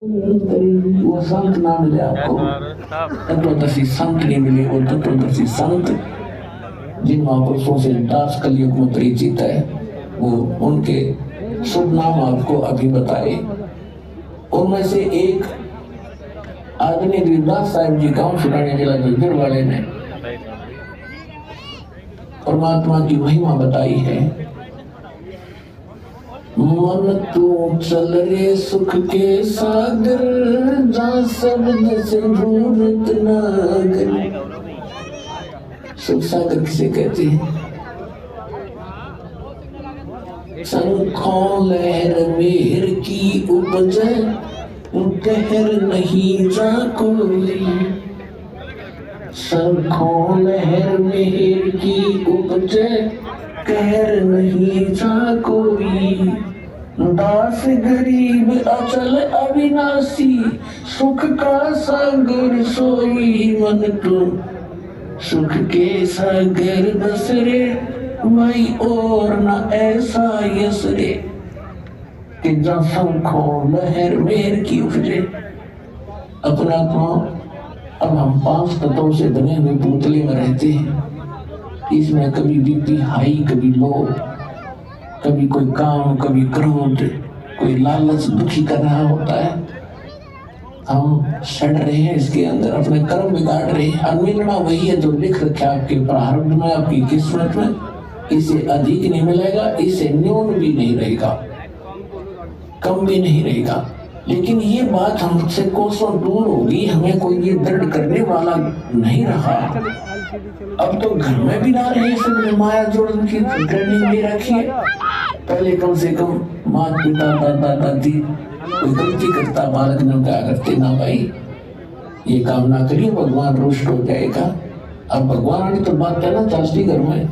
वो संत ना मिले आपको, तत्वदर्शी संत नहीं मिले। वो तत्वदर्शी संत जिन महापुरुषों से दास कलयुग में परिचित है, वो उनके शुभ नाम आपको अभी बताए। उनमें से एक आदमी गरीबदास साहिब जी गांव सुनाने जिला झज्जर वाले ने परमात्मा की महिमा बताई है। मन तू चल रे सुख के सागर, जहाँ शब्द से ढूंढत नागर। सुख सागर किसे कहते हैं? शंखों लहर मेहर की उपज, कहर नहीं जा कोई। शंखों लहर मेहर की उपज, कहर नहीं जा कोई। दास गरीब अचल अविनाशी, सुख का सागर सोई। मन तो सुख के सागर बस रे, वही और न ऐसा यस रे। कि जहाँ शंखों लहर मेहर की उपजे। अपना अब हम 5 तत्वों से बने हुए पुतले में रहते हैं। इसमें कभी बीपी हाई, कभी लो, कभी कोई काम, कभी क्रोध, कोई लालच दुखी कर रहा होता है। हम सड़ रहे हैं इसके अंदर, अपने कर्म बिगाड़ रहे हैं। और मिलना वही है जो लिख रखा आपके प्रारब्ध में, आपकी किस्मत में। इसे अधिक नहीं मिलेगा, इसे न्यून भी नहीं रहेगा, कम भी नहीं रहेगा। लेकिन ये बात हमसे कोसों दूर होगी, हमें कोई ये दर्द करने वाला नहीं रहा। अब तो घर में भी ना रहे, सबने माया जोड़न की ट्रेनिंग भी रखी है। पहले कम से कम माता पिता दादा दादी कोई गलती करता, बालक ने क्या करते ना भाई ये काम ना करिए, भगवान रुष्ट हो जाएगा। अब भगवान वाली तो बात है ना चलती घर में,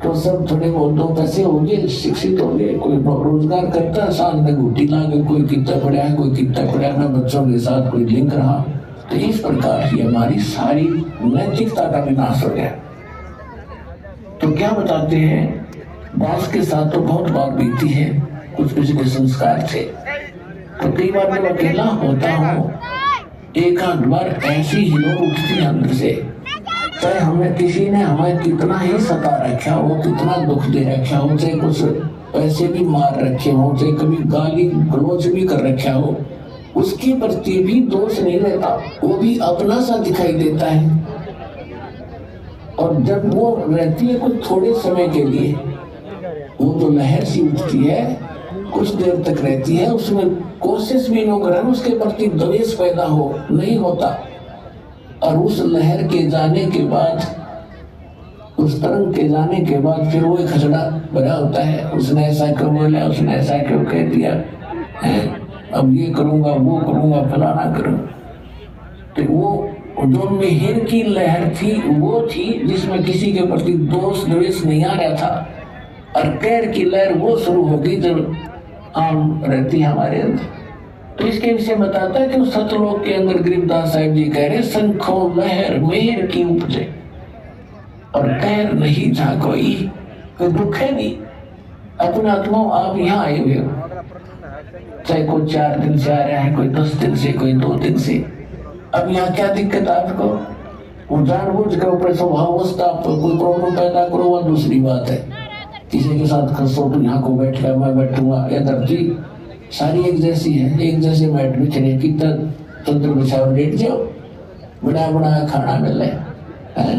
तो सब थोड़े बहुत 2 पैसे हो गए, शिक्षित हो गए, कोई रोजगार करता है, साथ में घुट्टी ला गए, कोई कितना पढ़ा है, कोई कितना पढ़ा है, बच्चों के साथ कोई लिंक रहा। तो इस प्रकार की हमारी सारी नैतिकता का विनाश हो गया। तो क्या बताते हैं, दास के साथ तो बहुत बात बीती है, कुछ पिछले संस्कार थे। तो कई बार जब अकेला होता हूँ, एक आध बार ऐसी हिलोर उठती है अंदर से, चाहे हमें किसी ने हमें कितना ही सता रखा हो, कितना दुख दे रखा हो, चाहे कुछ पैसे भी मार रखे हो, चाहे कभी गाली गलौज भी कर रखा हो, उसके प्रति भी दोष नहीं रहता, वो भी अपना सा दिखाई देता है। और जब वो रहती है कुछ थोड़े समय के लिए, वो तो लहर सी उठती है, कुछ देर तक रहती है, उसमें कोशिश भी न करें उसके प्रति द्वेष पैदा हो, नहीं होता। और उस लहर के जाने के बाद, उस तरंग के जाने के बाद फिर वो एक खचड़ा बना होता है। उसने ऐसा क्यों बोला, उसने ऐसा क्यों कह दिया है, अब ये करूंगा, वो करूंगा, फलाना करूं। तो वो जो मेहर की लहर थी, वो थी जिसमें किसी के प्रति दोष द्वेष नहीं आ रहा था। और कैर की लहर वो शुरू होगी जब आम रहती है हमारे अंदर। तो इसके विषय बताता है कि उस सतलोक के अंदर गरीबदास साहिब जी कह रहे, शंखों लहर मेहर की उपजे, और कैर नहीं जा कोई दुख है नहीं। अपना आत्मा आप यहाँ आए हुए हो, चाहे कोई 4 दिन से आ रहा है, कोई 10 दिन से, कोई 2 दिन से। अब यहाँ क्या दिक्कत आपको? वो जानबूझ के ऊपर स्वभावस्था कोई प्रॉब्लम पैदा करो, वह दूसरी बात है। किसी के साथ खसो तो यहाँ को बैठ कर मैं बैठूंगा, या धरती सारी एक जैसी है, एक जैसे मैट बिछड़े की तंत्र बिछाओ, लेट जाओ, बड़ा बड़ा खाना मिल रहा है।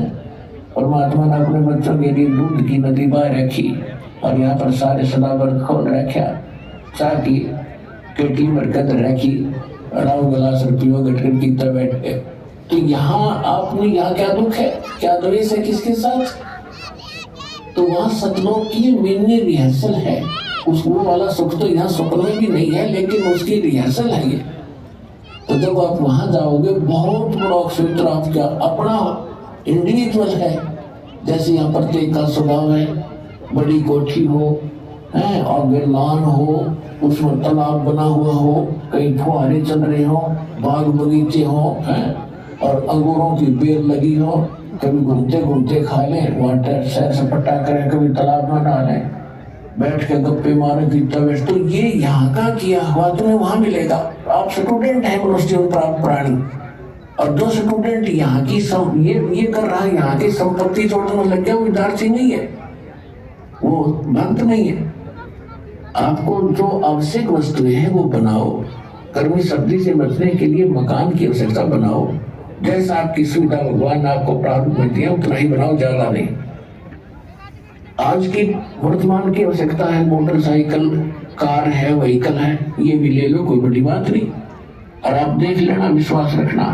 परमात्मा ने अपने बच्चों के लिए दूध की नदी बाहर रखी, और यहाँ पर सारे सदाबर्द खोल रखा, चाह की केटी बरकत रखी, राव गिलास रुपयों गटकर की तरह बैठ गए। तो यहाँ आपने, यहाँ क्या दुख है, क्या द्वेष है किसके साथ? तो वहाँ सतलोक की मिनी रिहर्सल है। उसको वाला सुख तो यहाँ स्वप्न में भी नहीं है, लेकिन उसकी रिहर्सल है ये। तो जब आप वहां जाओगे, बहुत बड़ा क्षेत्र आपका अपना इंडिविजुअल है। जैसे यहाँ प्रत्येक का स्वभाव है, बड़ी कोठी हो है, आगे लान हो, उसमें तालाब बना हुआ हो, कई फुहारे चल रहे हो, बाग बगीचे हो हैं, और अंगूरों की बेल लगी हो, कभी घूमते घूमते खा लें, वहाँ सैर सपाटा करें, कभी तालाब में नहालें, बैठ के गप्पे मारे, पीता बैठ। तो ये यहाँ का किया हुआ तुम्हें वहां मिलेगा। आप आप स्टूडेंट हैं मनुष्य प्राप्त प्राणी, और जो स्टूडेंट यहाँ की ये कर रहा है, यहाँ की संपत्ति छोड़ने में लग गया, वो विद्यार्थी नहीं है, वो भक्त नहीं है। आपको जो आवश्यक वस्तुएं हैं वो बनाओ। कर्मी शब्दी से बचने के लिए मकान की आवश्यकता बनाओ। जैसा आपकी सुविधा भगवान ने आपको प्राप्त में दिया उतना ही बनाओ, ज्यादा नहीं। आज की वर्तमान की आवश्यकता है मोटरसाइकिल, कार है, व्हीकल है, ये भी ले लो, कोई बड़ी बात नहीं। और आप देख लेना, विश्वास रखना।